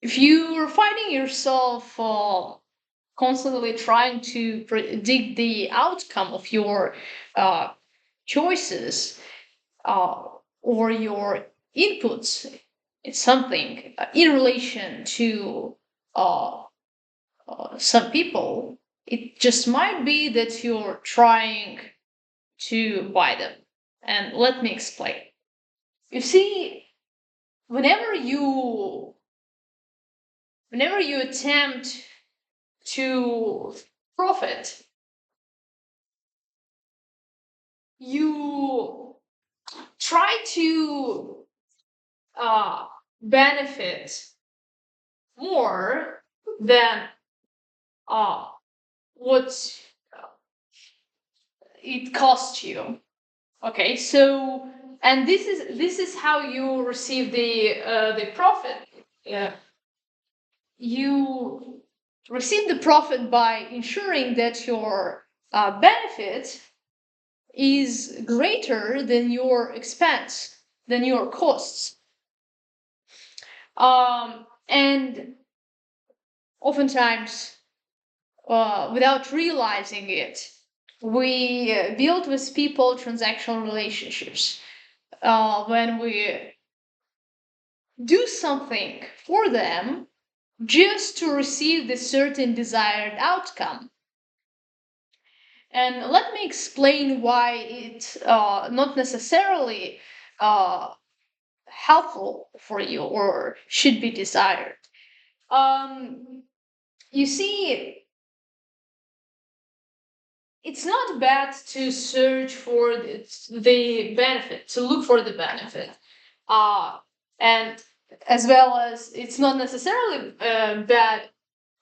If you're finding yourself constantly trying to predict the outcome of your uh, choices uh, or your inputs in something in relation to uh, some people, it just might be that you're trying to buy them. And let me explain. You see, whenever you whenever you attempt to profit, you try to uh, benefit more than uh, what it costs you. Okay, so and this is how you receive the profit. Yeah, you receive the profit by ensuring that your benefit is greater than your expense, than your costs. And oftentimes, without realizing it, we build with people transactional relationships. When we do something for them just to receive the certain desired outcome. And let me explain why it's not necessarily uh, helpful for you or should be desired. Um, you see, it's not bad to search for the benefit, to look for the benefit. Uh, and as well as it's not necessarily bad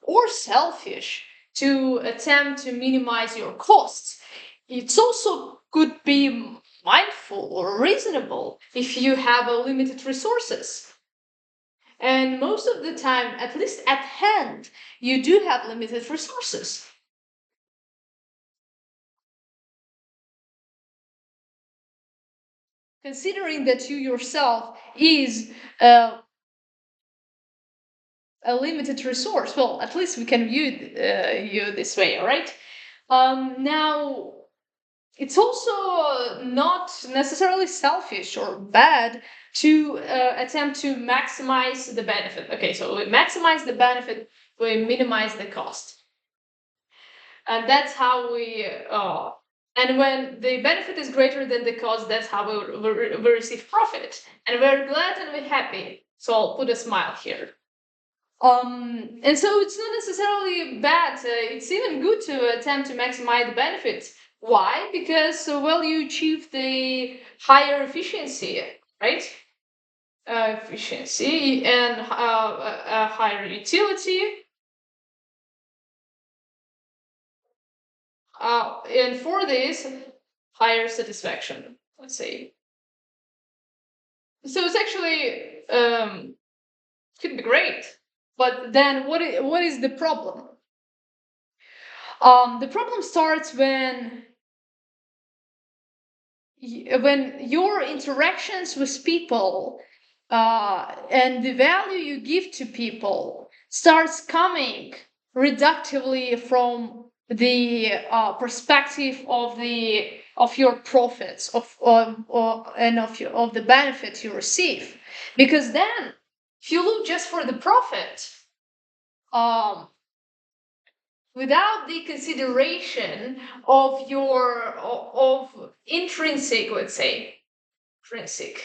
or selfish to attempt to minimize your costs. It's also could be mindful or reasonable if you have a limited resources. And most of the time, at least at hand, you do have limited resources. Considering that you yourself is uh, a limited resource, well, at least we can view you this way, all right? Now, it's also not necessarily selfish or bad to attempt to maximize the benefit. Okay, so we maximize the benefit, we minimize the cost. And that's how and when the benefit is greater than the cost, that's how we receive profit. And we're glad and we're happy. So I'll put a smile here. And so it's not necessarily bad. It's even good to attempt to maximize the benefits. Why? Because well, you achieve the higher efficiency, right? Efficiency and a higher utility, and for this, higher satisfaction. Let's say. So it's actually could be great, but then what is the problem? The problem starts when your interactions with people and the value you give to people starts coming reductively from the perspective of your profits and of the benefit you receive, because then if you look just for the profit um, without the consideration of your of intrinsic, let's say, intrinsic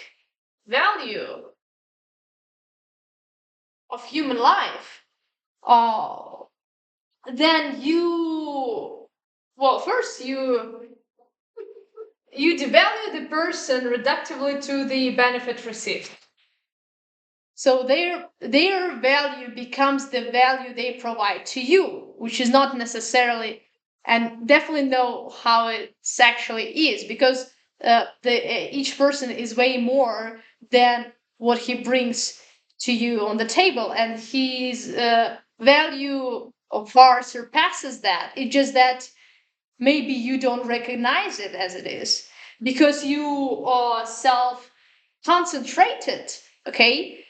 value of human life, uh, then you, well, first you devalue the person reductively to the benefit received. So their value becomes the value they provide to you, which is not necessarily, and definitely know how it actually is, because each person is way more than what he brings to you on the table, and his value far surpasses that. It's just that maybe you don't recognize it as it is because you are self concentrated. Okay,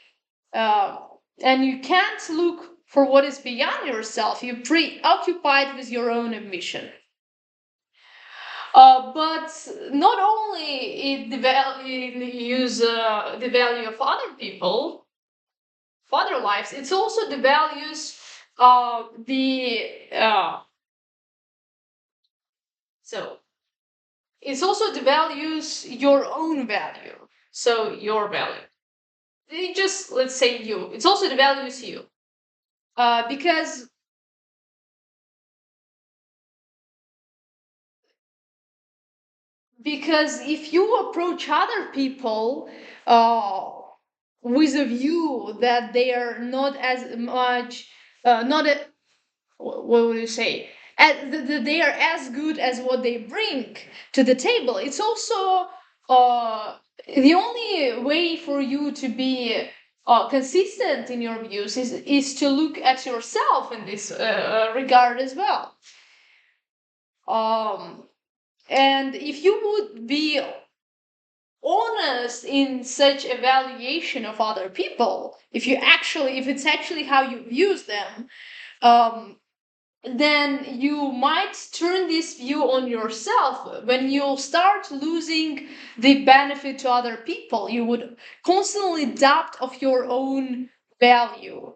uh, and you can't look for what is beyond yourself. You're preoccupied with your own ambition. But not only it devalues the value of other people, of other lives, it's also devalues the so it's also devalues your own value. So your value. It just let's say you. It's also devalues you because if you approach other people uh, with a view that they are not as much not a, what would you say, they are as good as what they bring to the table, it's also the only way for you to be consistent in your views is to look at yourself in this regard as well. um, and if you would be honest in such evaluation of other people, if it's actually how you use them, um, then you might turn this view on yourself. When you'll start losing the benefit to other people, you would constantly doubt of your own value,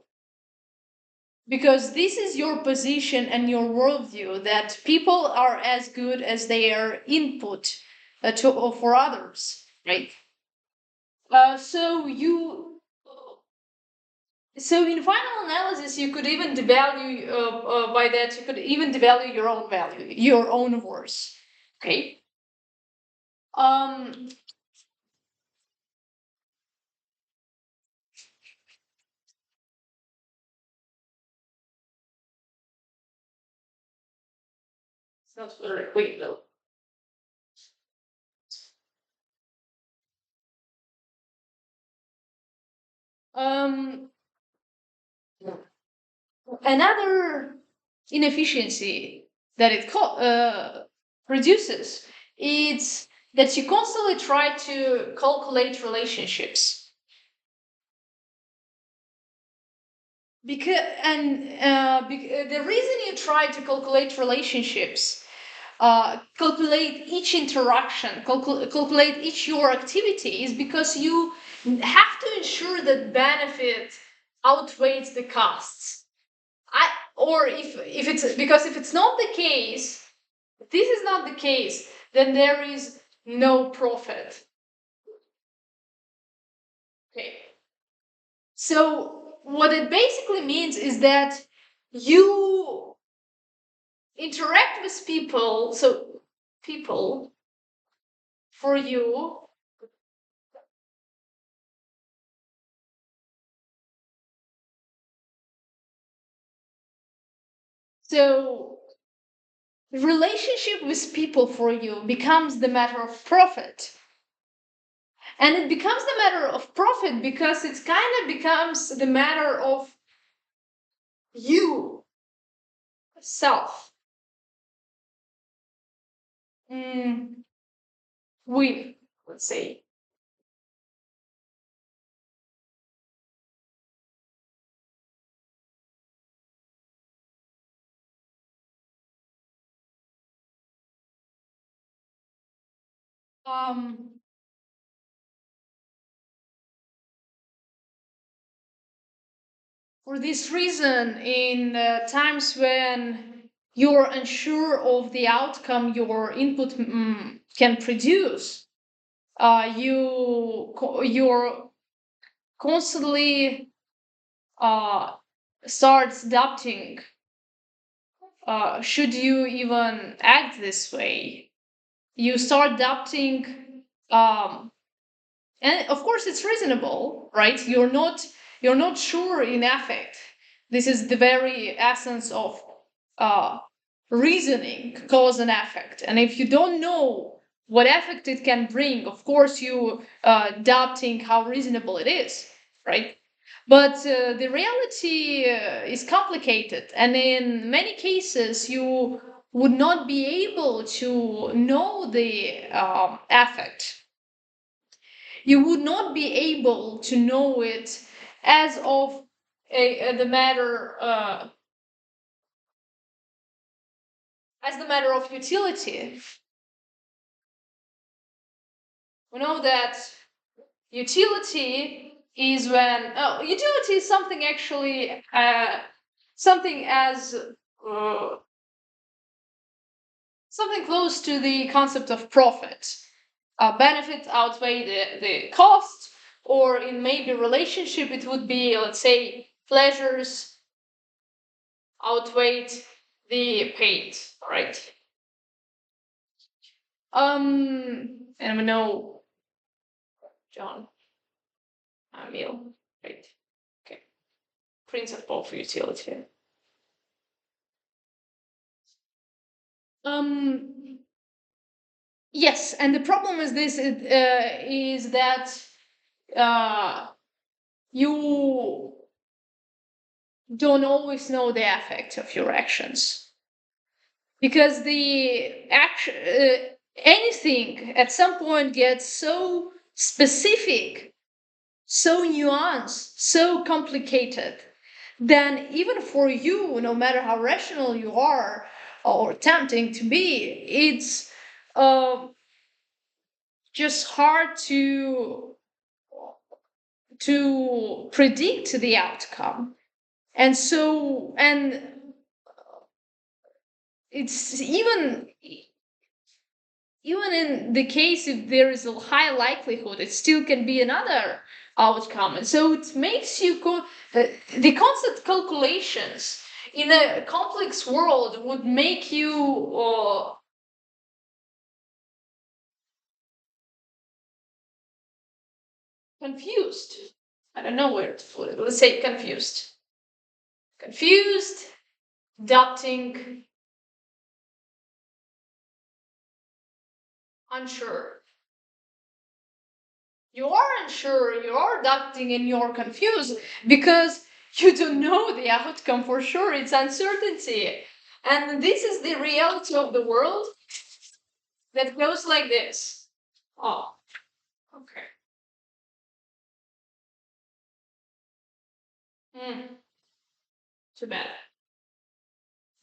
because this is your position and your worldview that people are as good as their input for others, right? So you so in final analysis, you could even devalue by that. You could even devalue your own value, your own worth. Okay. Um. Sounds very quick though. Um. Another inefficiency that it produces is that you constantly try to calculate relationships, because the reason you try to calculate relationships, calculate each interaction, calculate each your activity, is because you have to ensure that benefit outweighs the costs. Or if it's because if it's not the case, if this is not the case, then there is no profit. Okay. So what it basically means is that you interact with people, so people for you. So the relationship with people for you becomes the matter of profit. And it becomes the matter of profit because it kind of becomes the matter of you, self. Mm, we, let's say. Um, for this reason, in times when you're unsure of the outcome your input can produce, you're constantly uh, starts doubting, should you even act this way? You start doubting, um, and of course it's reasonable, right? You're not sure in affect. This is the very essence of uh, reasoning, cause and effect. And if you don't know what effect it can bring, of course you doubting how reasonable it is, right? But the reality is complicated, and in many cases you would not be able to know the effect. You would not be able to know it as of the matter as the matter of utility. We know that utility is when utility is something actually something as something close to the concept of profit. Benefit outweigh the cost, or in maybe relationship it would be, let's say, pleasures outweigh the pain, right? And we know John Mill, right? Okay, principle of utility. Yes, and the problem is this is that uh, you don't always know the effect of your actions, because the action anything at some point gets so specific, so nuanced, so complicated, then even for you, no matter how rational you are or tempting to be, it's uh, just hard to predict the outcome. And so, and it's even in the case if there is a high likelihood, it still can be another outcome. And so it makes you the constant calculations in a complex world would make you confused. I don't know where to put it. Let's say confused, doubting, unsure. You are unsure, you are doubting, and you're confused because you don't know the outcome for sure. It's uncertainty. And this is the reality of the world that goes like this. Oh, okay. Too bad.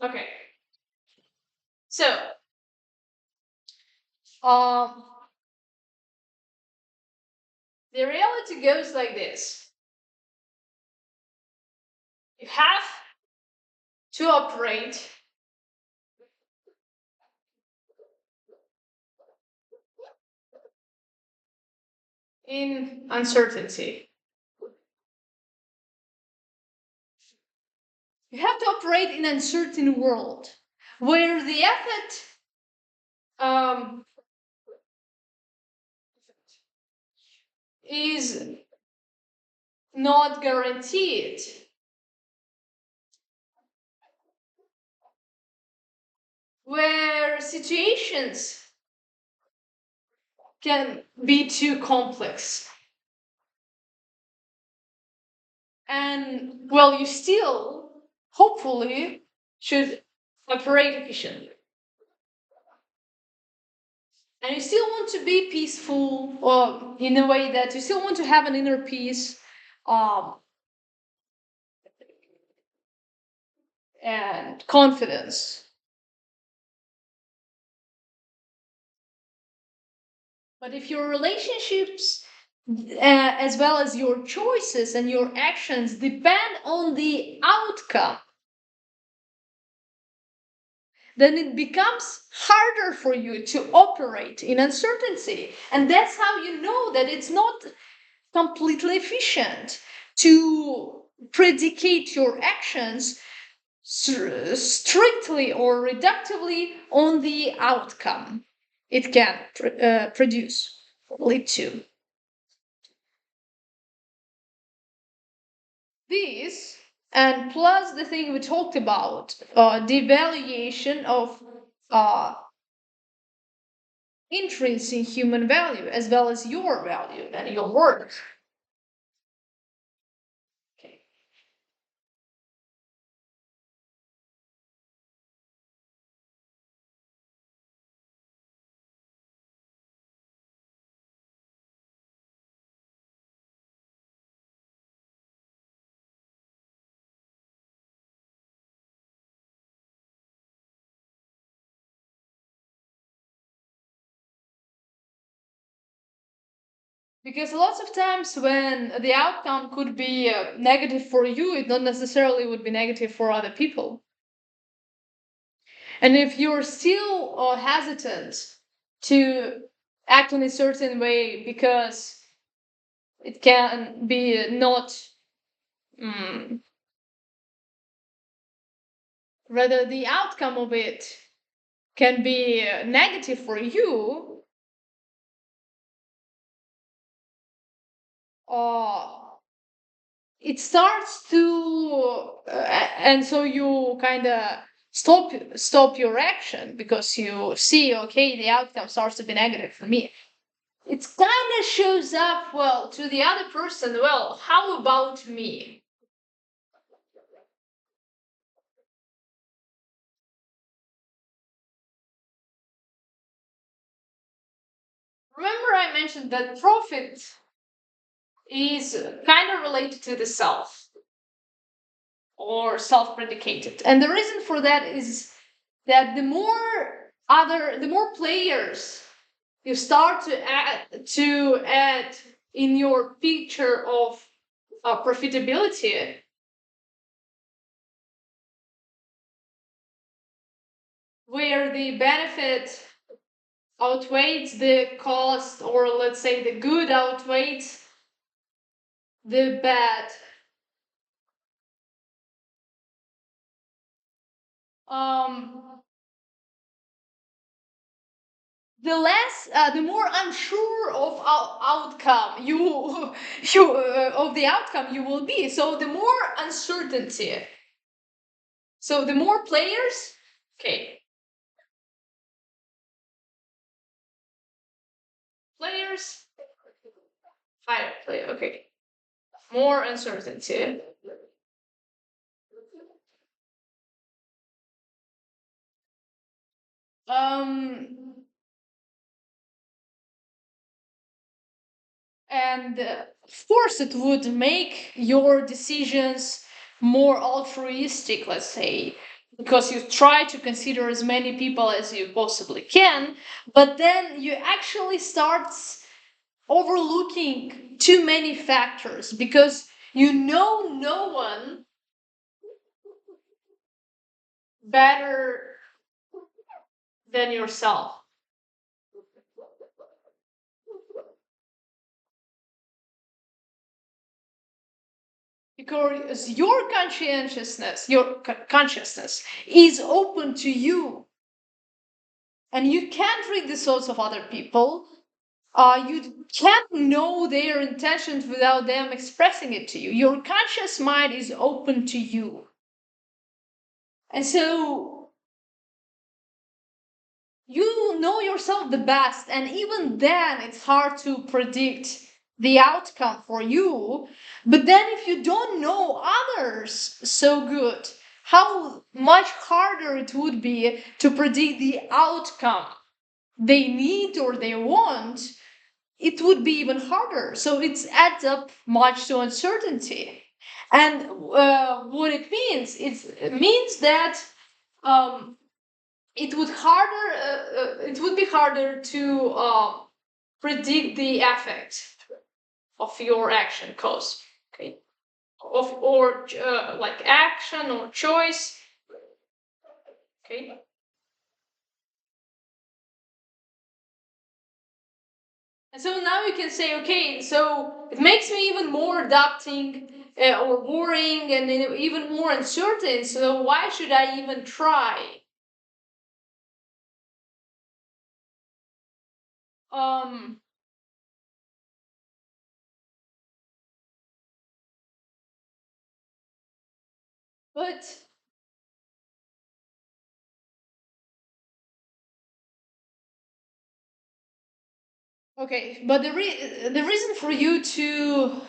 Okay. So, um, the reality goes like this. You have to operate in uncertainty. You have to operate in an uncertain world where the effort um, is not guaranteed, where situations can be too complex. And well, you still, hopefully, should operate efficiently. And you still want to be peaceful, or in a way that you still want to have an inner peace um, and confidence. But if your relationships, as well as your choices and your actions, depend on the outcome, then it becomes harder for you to operate in uncertainty. And that's how you know that it's not completely efficient to predicate your actions strictly or reductively on the outcome it can produce, lead to. This, and plus the thing we talked about, the evaluation of uh, intrinsic human value as well as your value and your worth. Okay. Because lots of times when the outcome could be negative for you, it not necessarily would be negative for other people. And if you're still hesitant to act in a certain way because it can be not, mm, rather the outcome of it can be negative for you, uh, it starts to and so you kind of stop your action because you see, okay, the outcome starts to be negative for me. It kind of shows up, well, to the other person, well, how about me? Remember I mentioned that profit is kind of related to the self or self-predicated, and the reason for that is that the more players you start to add in your picture of profitability, where the benefit outweighs the cost, or let's say the good outweighs the bad. Um, the more unsure of outcome you of the outcome you will be. So the more uncertainty. So the more players, okay, players, higher player, okay, more uncertainty. Um, and of course, it would make your decisions more altruistic, let's say, because you try to consider as many people as you possibly can, but then you actually start overlooking too many factors because you know no one better than yourself. Because your consciousness is open to you, and you can't read the thoughts of other people. You can't know their intentions without them expressing it to you. Your conscious mind is open to you, and so you know yourself the best, and even then it's hard to predict the outcome for you. But then if you don't know others so good, how much harder it would be to predict the outcome they need or they want. It would be even harder, so it adds up much to uncertainty. And what it means, it means that um, it would be harder to predict the effect of your action cause, okay, of or like action or choice, okay. And so now you can say, okay, so it makes me even more adapting or worrying and even more uncertain, so why should I even try? um but okay, but the reason for you to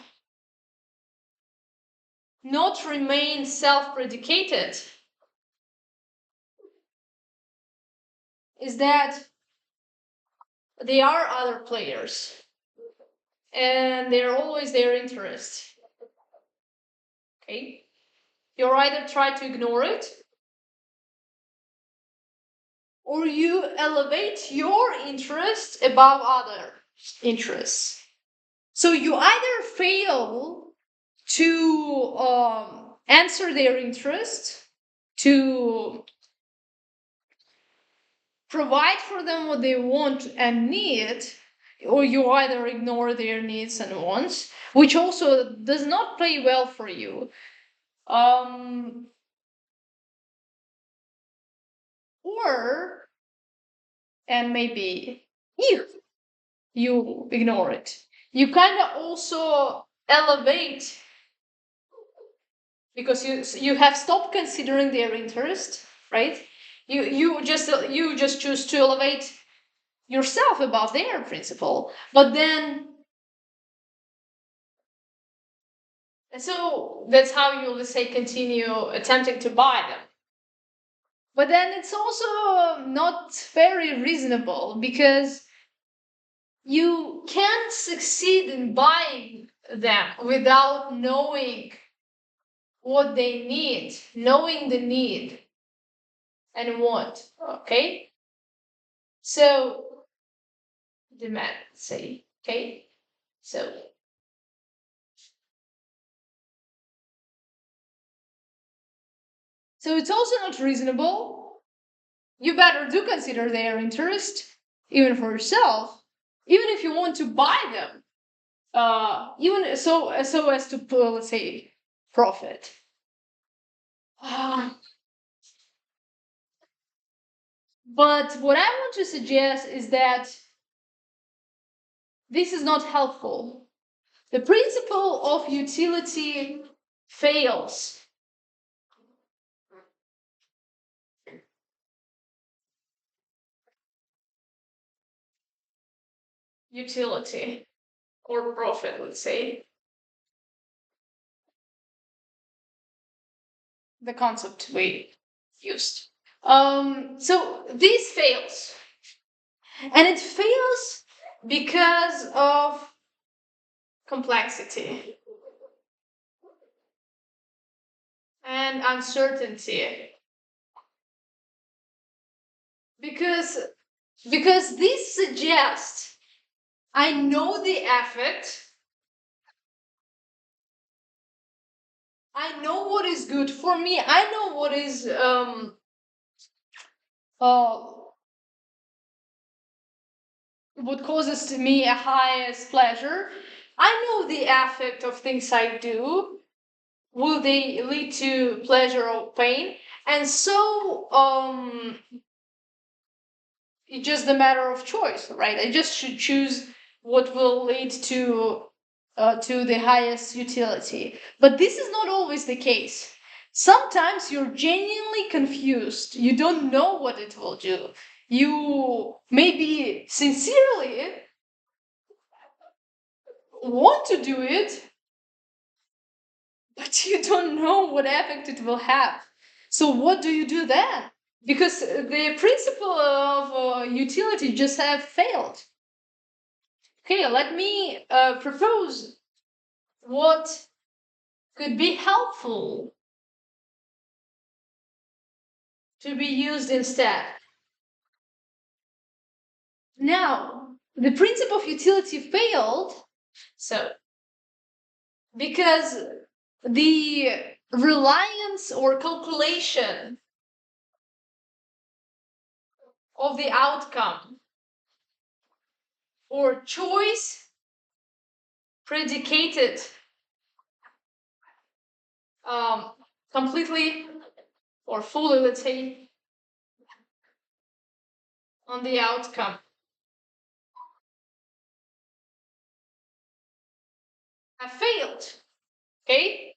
not remain self-predicated is that there are other players and they're always their interest. Okay, you either try to ignore it or you elevate your interest above other interests. So you either fail to answer their interest, to provide for them what they want and need, or you either ignore their needs and wants, which also does not play well for you. Um, or, and maybe if you ignore it, you kind of also elevate, because you have stopped considering their interest, right? You just choose to elevate yourself above their principle, but then, so that's how you, let's say, continue attempting to buy them. But then it's also not very reasonable, because you can't succeed in buying them without knowing what they need, knowing the need and want. Okay? So, demand, say, okay? So, so it's also not reasonable. You better do consider their interest, even for yourself, even if you want to buy them. Even so as to, let's say, profit. Ah, but what I want to suggest is that this is not helpful. The principle of utility fails. Utility or profit, let's say, the concept we used. So this fails, and it fails because of complexity and uncertainty. Because this suggests I know the effect, I know what is good for me, I know what is uh what causes to me a highest pleasure. I know the effect of things I do. Will they lead to pleasure or pain? And so it's just a matter of choice, right? I just should choose what will lead to the highest utility. But this is not always the case. Sometimes you're genuinely confused. You don't know what it will do. You maybe sincerely want to do it, but you don't know what effect it will have. So what do you do then? Because the principle of utility just have failed. Okay, let me propose what could be helpful to be used instead. Now, the principle of utility failed, so because the reliance or calculation of the outcome or choice predicated um, completely or fully, let's say, on the outcome have failed. Okay?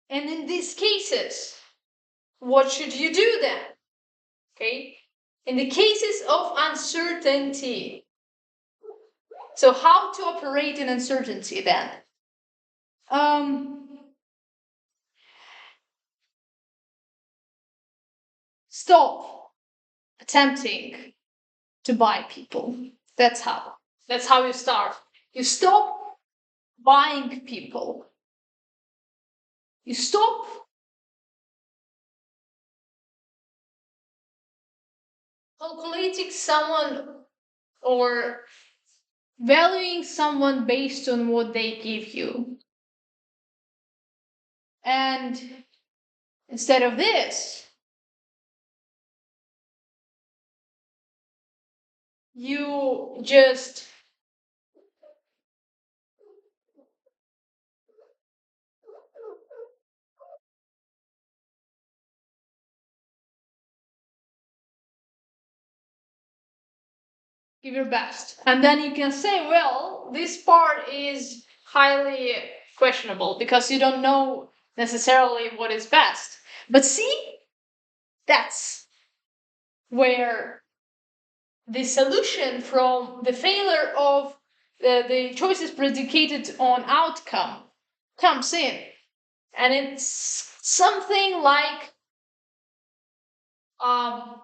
And in these cases, what should you do then? Okay? In the cases of uncertainty, so how to operate in uncertainty then? Um, Stop attempting to buy people. That's how. That's how you start. You stop buying people. You stop calculating someone or valuing someone based on what they give you. And instead of this, you just give your best. And then you can say, well, this part is highly questionable because you don't know necessarily what is best. But see, that's where the solution from the failure of the choices predicated on outcome comes in. And it's something like um,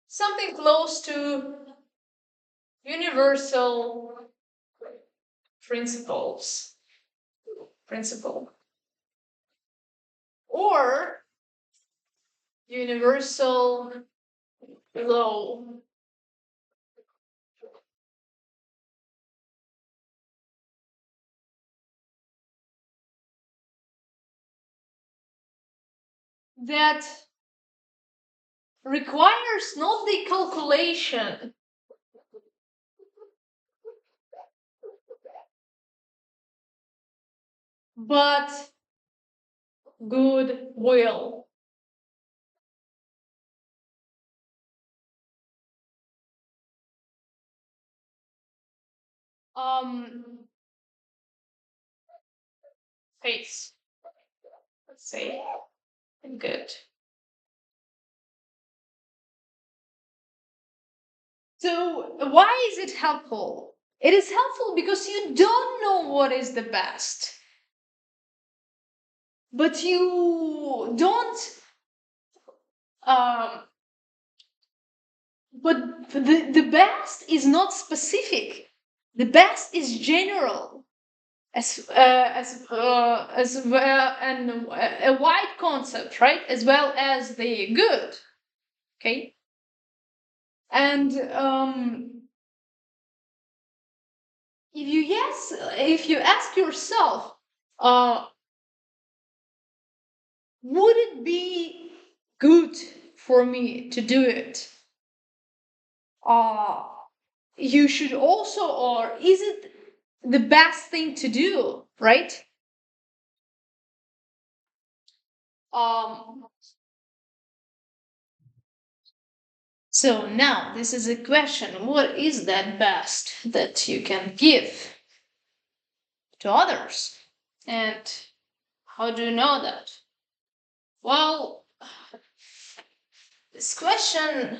something close to universal principles principle or universal law. That requires not the calculation but goodwill. Um, Face, let's say, good. So, why is it helpful? It is helpful because you don't know what is the best, but you don't. Um, but the best is not specific. The best is general, as well, and a wide concept, right? As well as the good. Okay, and if you ask yourself, uh, would it be good for me to do it? Uh, you should also, or is it the best thing to do, right? Um, so now this is a question: what is that best that you can give to others? And how do you know that? Well, this question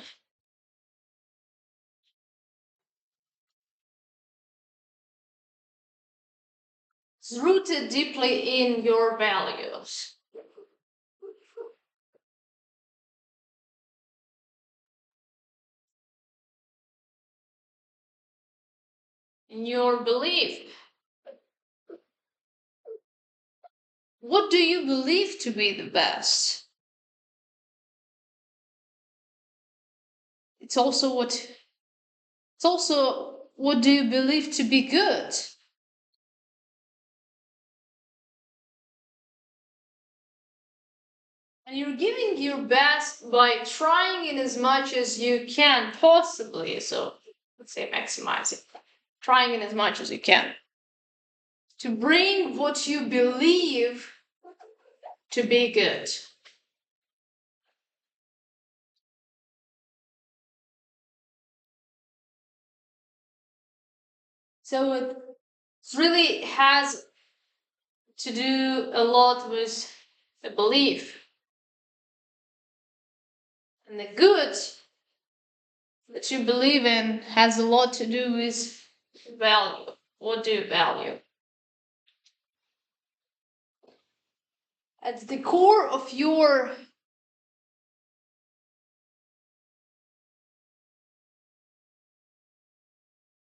is rooted deeply in your values, in your belief. What do you believe to be the best? It's also what do you believe to be good? And you're giving your best by trying in as much as you can possibly. So let's say maximizing, trying in as much as you can to bring what you believe to be good. So it really has to do a lot with the belief. And the good that you believe in has a lot to do with value. What do you value? At the core of your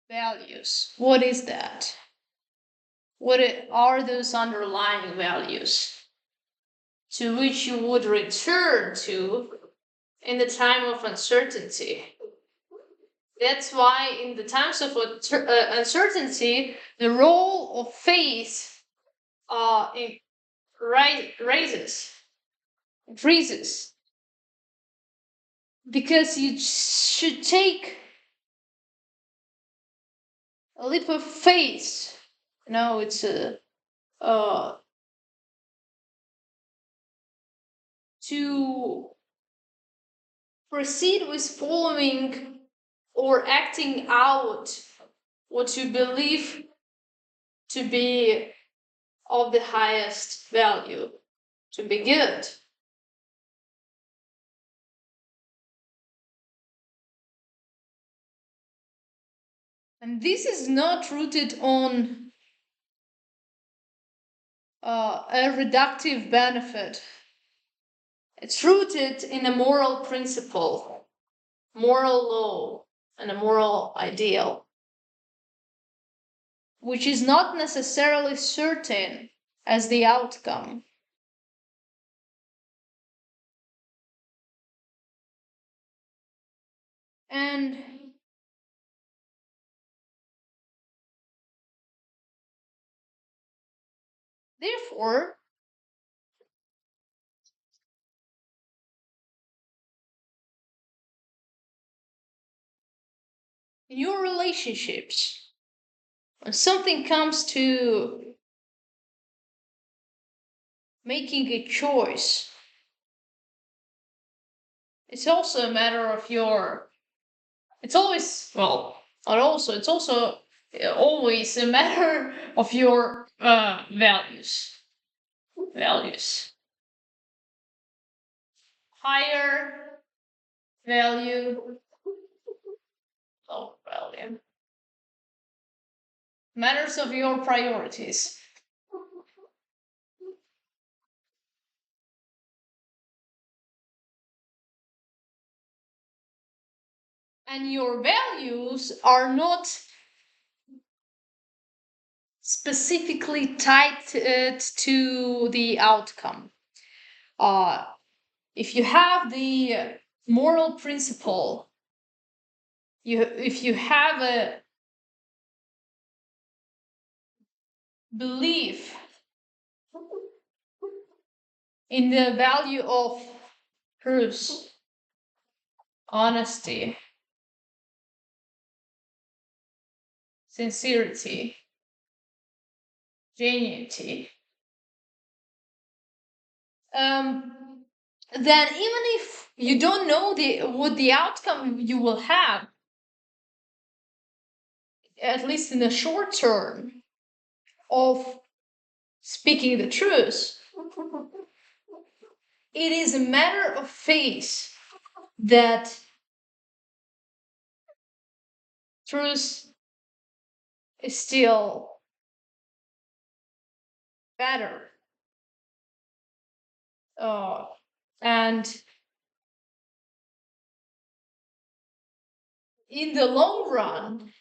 values, what is that? Are those underlying values to which you would return to in the time of uncertainty? That's why, in the times of uncertainty, the role of faith it raises, increases, because you should take a leap of faith. It's uh, to proceed with following or acting out what you believe to be of the highest value, to be good. And this is not rooted on a reductive benefit. It's rooted in a moral principle, moral law, and a moral ideal, which is not necessarily certain as the outcome. And therefore, in your relationships, when something comes to making a choice, it's also a matter of your, it's always, well, not also, it's also always a matter of your values. Values. Higher value, low value. Matters of your priorities. And your values are not specifically tied to the outcome. Uh, if you have the moral principle, if you have a belief in the value of truth, honesty, sincerity, genuinity, then even if you don't know what the outcome you will have, at least in the short term, of speaking the truth, it is a matter of faith that truth is still better. Uh, and in the long run,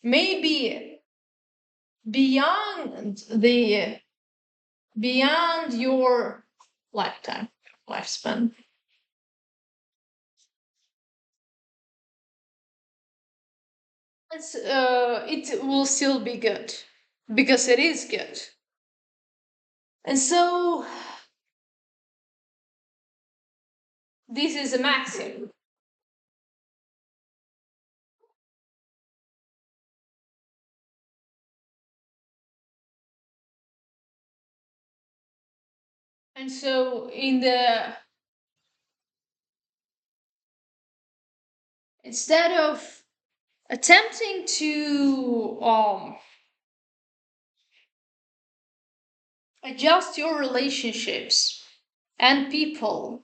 maybe beyond the beyond your lifetime, lifespan, it will still be good because it is good. And so this is a maxim. And so instead of attempting to adjust your relationships and people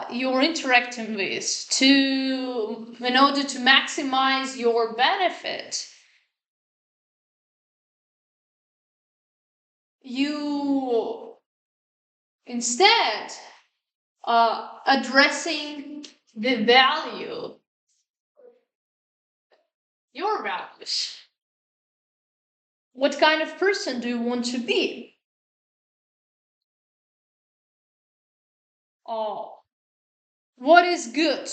you're interacting with to in order to maximize your benefit, you instead addressing the value, your values. What kind of person do you want to be? Oh, what is good?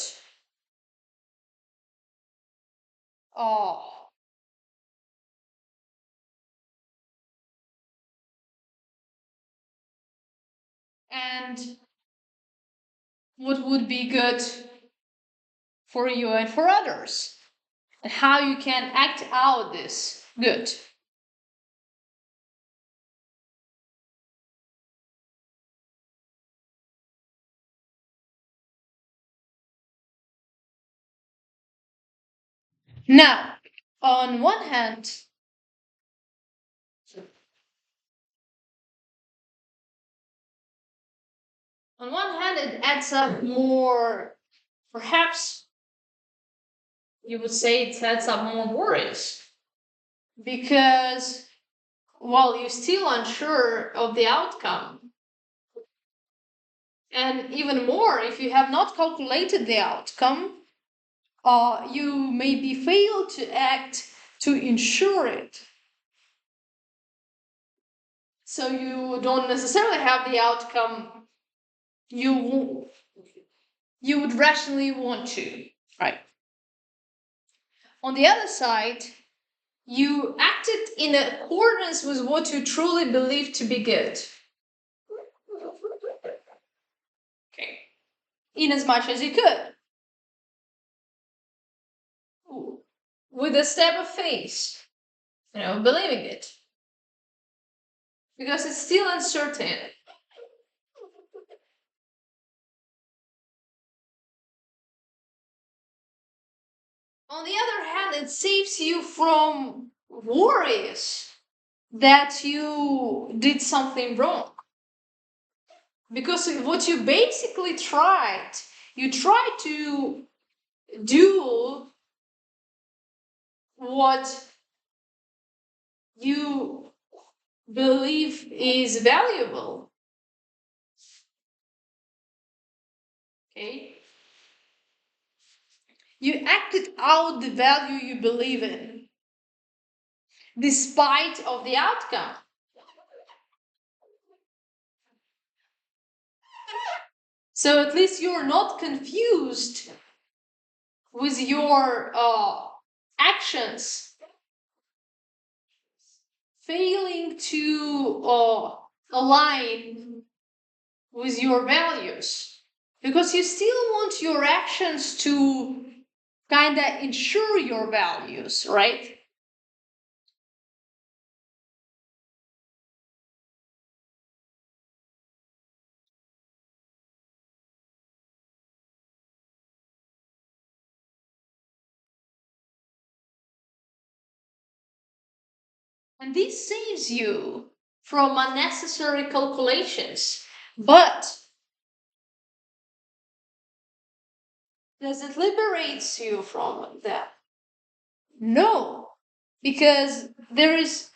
Oh, and what would be good for you and for others, and how you can act out this good. Now, on one hand, it adds up more, perhaps you would say it adds up more worries because while you're still unsure of the outcome, and even more if you have not calculated the outcome, you maybe fail to act to ensure it. So you don't necessarily have the outcome you you would rationally want to, right? On the other side, you acted in accordance with what you truly believe to be good. Okay. In as much as you could. With a step of faith, believing it. Because it's still uncertain. On the other hand, it saves you from worries that you did something wrong. Because what you basically you tried to do what you believe is valuable. Okay? You acted out the value you believe in, despite of the outcome. So at least you're not confused with your actions, failing to align with your values, because you still want your actions to kind of ensure your values, right? And this saves you from unnecessary calculations. But does it liberates you from that? No, because there is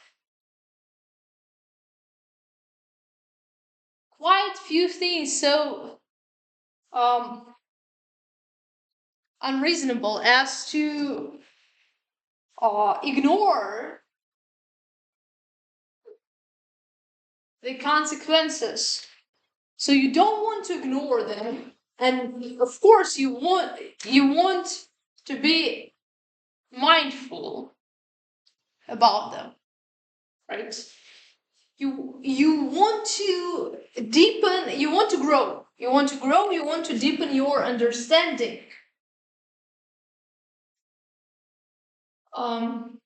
quite few things so um, unreasonable as to ignore the consequences. So you don't want to ignore them, and of course you want to be mindful about them, right? You want to deepen, you want to grow, you want to deepen your understanding. Um,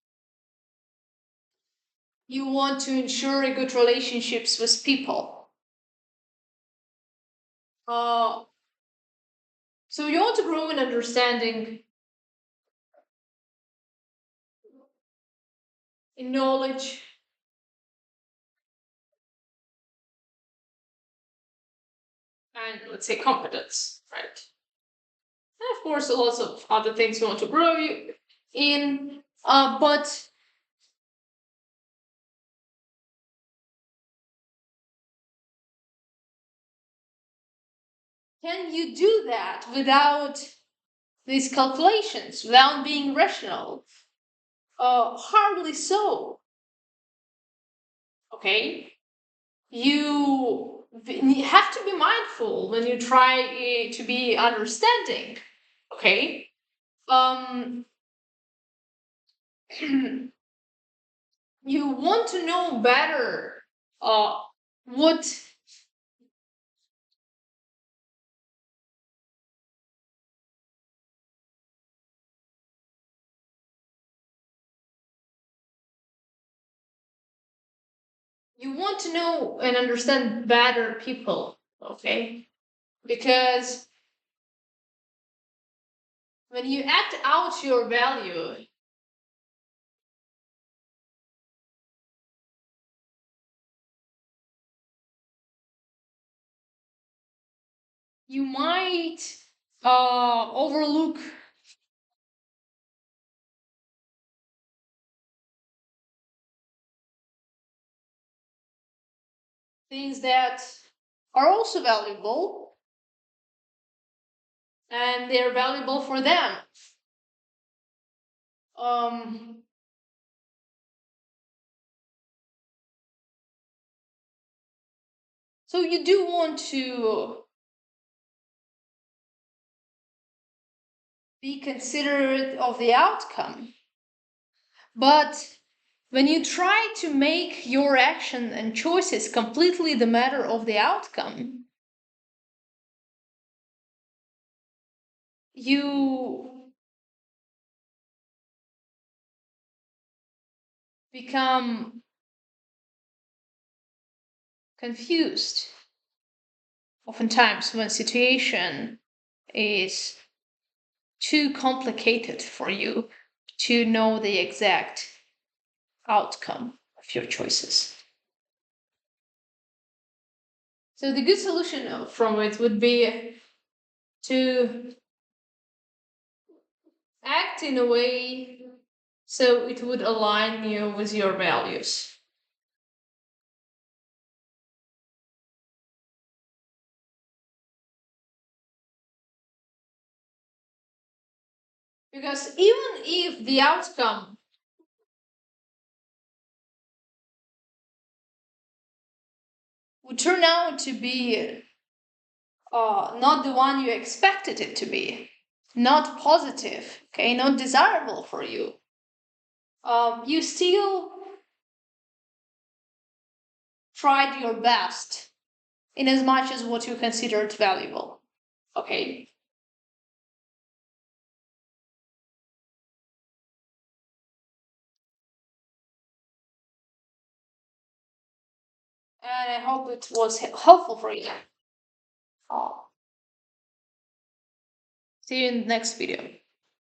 you want to ensure a good relationships with people. Uh, so you want to grow in understanding, in knowledge, and let's say competence, right? And of course, lots of other things you want to grow in. But can you do that without these calculations, without being rational? Hardly so. Okay, you have to be mindful when you try to be understanding. Okay, um, you want to know better what you want to know and understand better people, okay? Because when you act out your value, you might overlook things that are also valuable and they're valuable for them. Um, so you do want to be considerate of the outcome. But when you try to make your action and choices completely the matter of the outcome, you become confused. Oftentimes, when situation is too complicated for you to know the exact outcome of your choices. So the good solution from it would be to act in a way so it would align you with your values. Because even if the outcome would turn out to be not the one you expected it to be, not positive, okay, not desirable for you, you still tried your best in as much as what you considered valuable, okay? And I hope it was helpful for you. Uh, See you in the next video.